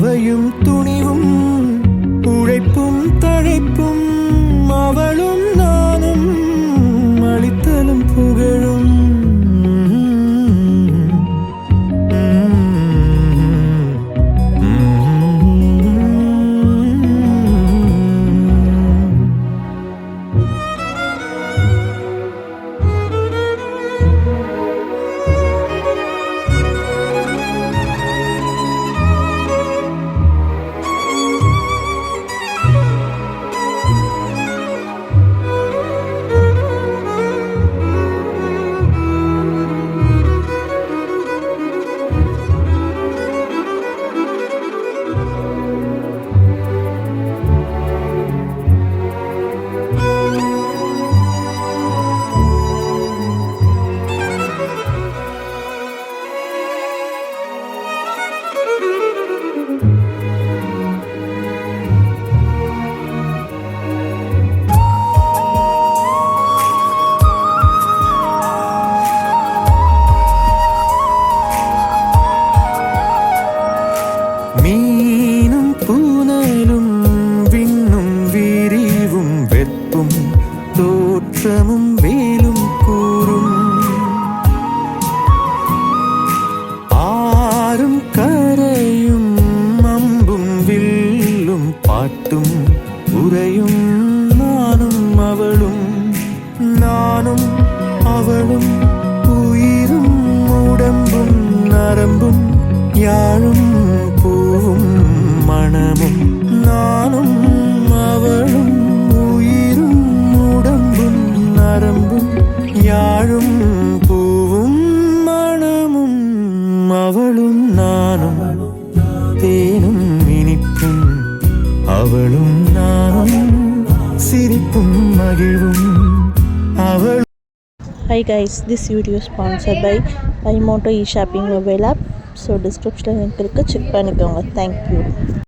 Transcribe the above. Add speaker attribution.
Speaker 1: சுவையும் துணிவும் உழைப்பும் தழைப்பும் அவளும் நானும் அளித்தலும் புகழும் மீனும் பூனலும் விண்ணும் விரிவும் வெப்பும் தோற்றமும் வேலும் கூறும் ஆறும் கரையும் அம்பும் வில்லும் பாட்டும் உரையும் நானும் அவளும் உயிரும் உடம்பும் நரம்பும் யாழும் பூவும் மணமும் நானும் அவளும் உயிரும் உடம்பும் நரம்பும் யாழும் பூவும் மணமும் அவளும் நானும் தேனும் இனிப்பும் அவளும் நானும் சிரிப்பும் மகிழ்வும் அவள்.
Speaker 2: Hi guys, this video is sponsored by iMoto eShopping mobile app. So description link இருக்கு, check பண்ணிக்கோங்க. Thank you.